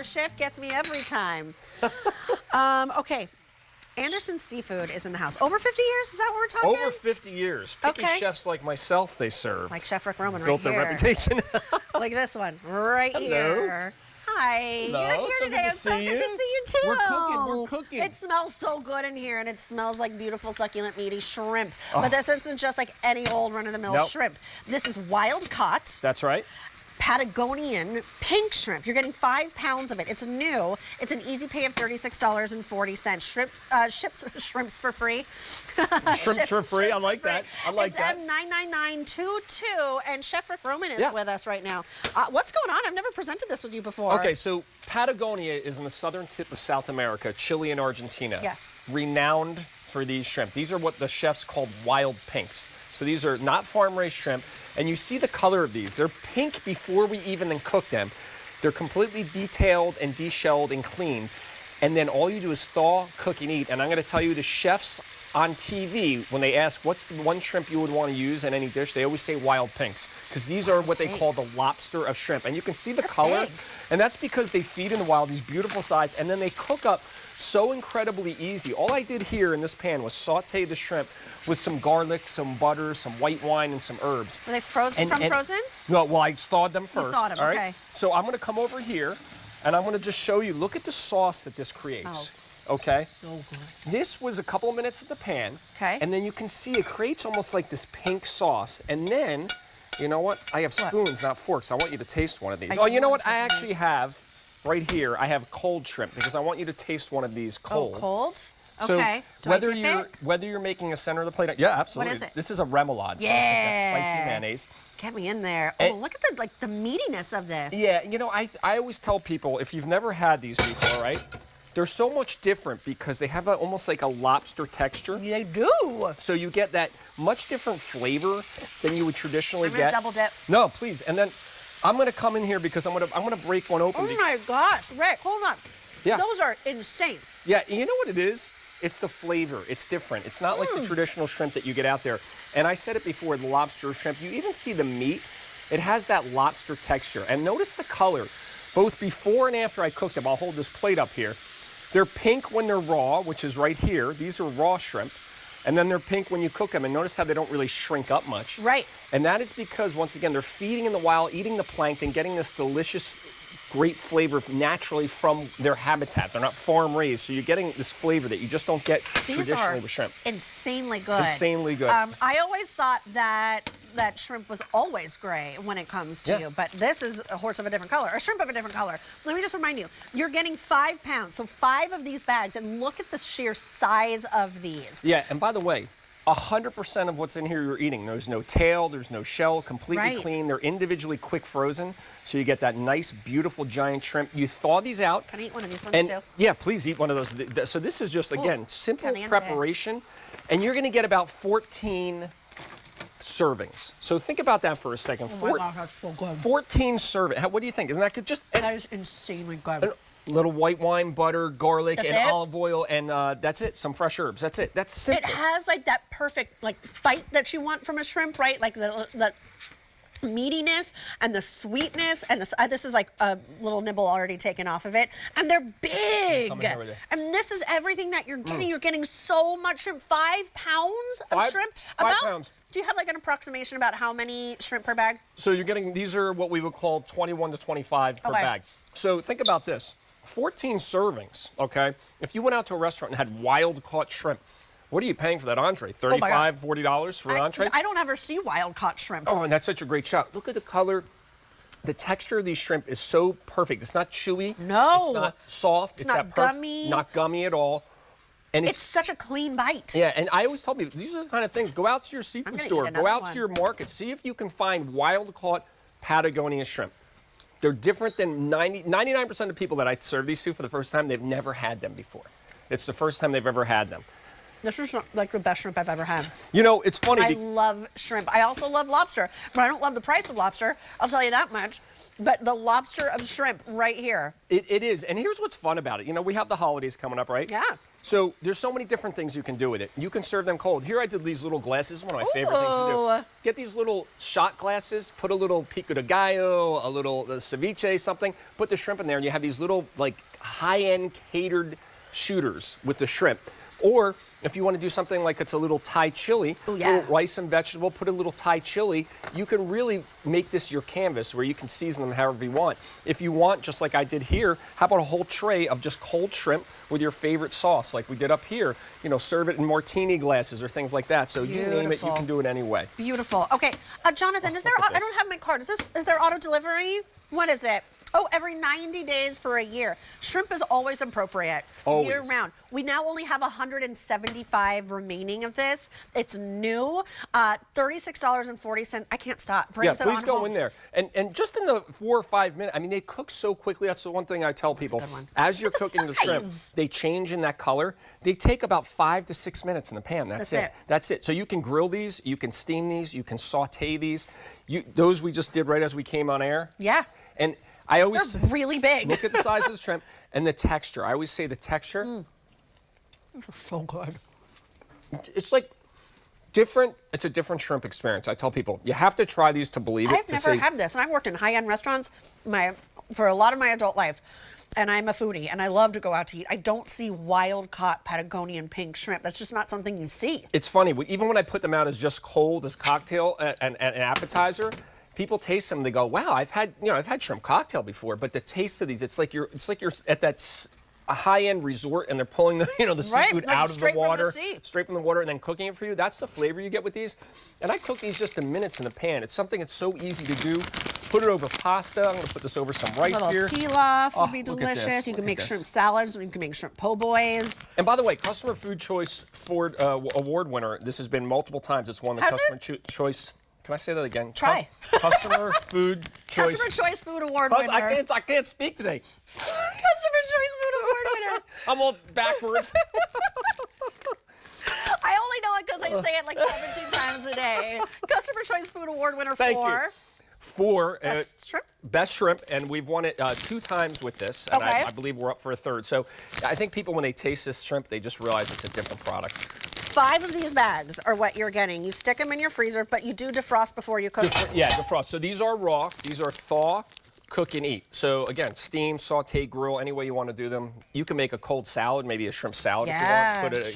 $5 shift gets me every time. Okay. Anderson Seafood is in the house. Over 50 years? Is that what we're talking? Over 50 years. Picky chefs like myself, they serve. Like Chef Rick Roman Built their reputation. Like this one right here. Hi. Hello. You're here So today. good to I'm so see good you. to see you too. We're cooking. It smells so good in here, and it smells like beautiful, succulent, meaty shrimp. But this isn't just like any old run-of-the-mill shrimp. This is wild caught. That's right. Patagonian pink shrimp. You're getting 5 pounds of it. It's new. It's an easy pay of $36.40. Shrimps for free. Shrimps for free. I like that. I like that. It's M99922, and Chef Rick Roman is with us right now. What's going on? I've never presented this with you before. Okay, so Patagonia is in the southern tip of South America, Chile and Argentina. Yes. Renowned for these shrimp. These are what the chefs called wild pinks. So these are not farm-raised shrimp. And you see the color of these. They're pink before we even then cook them. They're completely detailed and deshelled and cleaned. And then all you do is thaw, cook, and eat. And I'm going to tell you, the chefs on TV, when they ask what's the one shrimp you would want to use in any dish, they always say wild pinks. Because these are what they call the lobster of shrimp. And you can see the color. And that's because they feed in the wild, these beautiful size. And then they cook up so incredibly easy. All I did here in this pan was saute the shrimp with some garlic, some butter, some white wine, and some herbs. Are they frozen frozen? No, well, I thawed them first. You thawed them, all right? okay. So I'm going to come over here, and I'm going to just show you. Look at the sauce that this creates. Smells okay? so good. This was a couple of minutes in the pan. Okay. And then you can see it creates almost like this pink sauce. And then, you know what? I have spoons, not forks. I want you to taste one of these. Oh, you know what? I actually have right here. I have cold shrimp because I want you to taste one of these cold. Oh, cold? So okay. whether you're making a center of the plate, yeah, absolutely. What is it? This is a remoulade. Yeah. So it's like that spicy mayonnaise. Get me in there. And, oh, look at the meatiness of this. Yeah, you know, I always tell people, if you've never had these before, right? They're so much different because they have almost like a lobster texture. They do. So you get that much different flavor than you would traditionally I'm get. gonna double dip. No, please. And then I'm gonna come in here because I'm gonna break one open. Oh my gosh, Rick, hold on. Yeah. Those are insane. Yeah, you know what it is? It's the flavor. It's different. It's not like the traditional shrimp that you get out there. And I said it before, the lobster shrimp, you even see the meat. It has that lobster texture. And notice the color, both before and after I cooked them. I'll hold this plate up here. They're pink when they're raw, which is right here. These are raw shrimp. And then they're pink when you cook them. And notice how they don't really shrink up much. Right. And that is because, once again, they're feeding in the wild, eating the plankton, getting this delicious, great flavor naturally from their habitat. They're not farm raised, so you're getting this flavor that you just don't get traditionally with shrimp. Insanely good. Insanely good. I always thought that shrimp was always gray when it comes to you, but this is a horse of a different color, a shrimp of a different color. Let me just remind you, you're getting 5 pounds, so 5 of these bags, and look at the sheer size of these. Yeah, and by the way, 100% of what's in here you're eating. There's no tail, there's no shell, completely clean. They're individually quick frozen, so you get that nice, beautiful, giant shrimp. You thaw these out. Can I eat one of these ones too? Yeah, please eat one of those. So this is just, again, simple preparation, and you're going to get about 14 servings. So think about that for a second. Oh my gosh, that's so good. 14 servings. What do you think? Isn't that good? That is insanely good. A little white wine, butter, garlic, That's and it? olive oil, and that's it. Some fresh herbs. That's it. That's simple. It has like that perfect bite that you want from a shrimp, right? Like the meatiness and the sweetness, and this is like a little nibble already taken off of it, and they're big. And this is everything that you're getting. You're getting so much shrimp. 5 pounds of shrimp. 5 pounds. Do you have like an approximation about how many shrimp per bag? So you're getting, these are what we would call 21 to 25 per bag. So think about this. 14 servings, okay? If you went out to a restaurant and had wild-caught shrimp, what are you paying for that entree? $35, $40 for an entree? I don't ever see wild-caught shrimp. Oh, and that's such a great shot. Look at the color. The texture of these shrimp is so perfect. It's not chewy. No. It's not soft. It's not gummy. Not gummy at all. And it's such a clean bite. Yeah, and I always tell people, these are the kind of things. Go out to your seafood store. Go out to your market. See if you can find wild-caught Patagonian shrimp. They're different than 99% of people that I serve these to for the first time. They've never had them before. It's the first time they've ever had them. This is like the best shrimp I've ever had. You know, it's funny. I love shrimp. I also love lobster, but I don't love the price of lobster. I'll tell you that much. But the lobster of shrimp right here. It is. And here's what's fun about it. You know, we have the holidays coming up, right? Yeah. So there's so many different things you can do with it. You can serve them cold. Here I did these little glasses. One of my favorite things to do. Get these little shot glasses, put a little pico de gallo, a little ceviche, something. Put the shrimp in there, and you have these little, like, high-end catered shooters with the shrimp. Or if you want to do something like it's a little Thai chili, little rice and vegetable, put a little Thai chili, you can really make this your canvas where you can season them however you want. If you want, just like I did here, how about a whole tray of just cold shrimp with your favorite sauce like we did up here? You know, serve it in martini glasses or things like that. So you name it, you can do it anyway. Beautiful. Okay, Jonathan, is there, I don't have my card. Is there auto delivery? What is it? Oh, every 90 days for a year. Shrimp is always appropriate. Always. Year round. We now only have 175 remaining of this. It's new. $36.40. I can't stop. Yeah, please go in there. And just in the 4 or 5 minutes, I mean, they cook so quickly. That's the one thing I tell people. As you're cooking the shrimp, they change in that color. They take about 5 to 6 minutes in the pan. That's it. That's it. So you can grill these, you can steam these, you can saute these. Those we just did right as we came on air. Yeah. And I always They're really big. Look at the size of the shrimp and the texture. I always say the texture. These are so good. It's like different. It's a different shrimp experience. I tell people you have to try these to believe it. I've never had this, and I've worked in high-end restaurants for a lot of my adult life. And I'm a foodie, and I love to go out to eat. I don't see wild-caught Patagonian pink shrimp. That's just not something you see. It's funny. Even when I put them out as just cold, as cocktail and an appetizer, people taste them. They go, "Wow, I've had shrimp cocktail before." But the taste of these, it's like you're at that a high-end resort, and they're pulling the the seafood out of the water, straight from the water, and then cooking it for you. That's the flavor you get with these. And I cook these just in minutes in the pan. It's something that's so easy to do. Put it over pasta. I'm going to put this over some rice here. Pilaf would be delicious. You can make shrimp salads. You can make shrimp po' boys. And by the way, Customer Food Choice Award winner. This has been multiple times. It's won the Customer Choice. Can I say that again? Try. Customer Food Choice. Customer Choice Food Award winner. I can't speak today. Customer Choice Food Award winner. I'm all backwards. I only know it because I say it like 17 times a day. Customer Choice Food Award winner for best shrimp, and we've won it 2 times with this, and I believe we're up for a 3rd. So I think people, when they taste this shrimp, they just realize it's a different product. 5 of these bags are what you're getting. You stick them in your freezer, but you do defrost before you cook them. Yeah, defrost. So these are raw. These are thaw, cook, and eat. So again, steam, saute, grill, any way you want to do them. You can make a cold salad, maybe a shrimp salad if you want. Put it,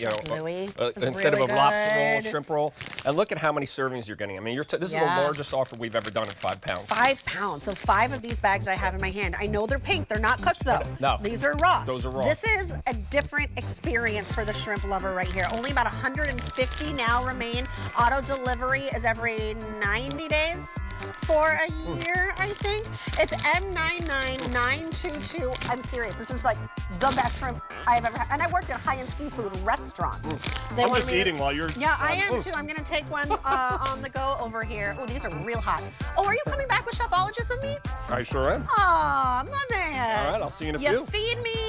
instead of a lobster roll, a shrimp roll. And look at how many servings you're getting. I mean, this is the largest offer we've ever done in 5 pounds. 5 pounds. So 5 of these bags I have in my hand. I know they're pink. They're not cooked though. No. These are raw. Those are raw. This is a different experience for the shrimp lover right here. Only about 150 now remain. Auto delivery is every 90 days for a year, I think. It's M99922. I'm serious. This is like the best shrimp I've ever had. And I worked at high-end seafood restaurants. I'm just eating while you're... Yeah, I am too. I'm going to take one on the go over here. Oh, these are real hot. Oh, are you coming back with Chefologist with me? I sure am. Aw, my man. All right, I'll see you in a few. You feed me,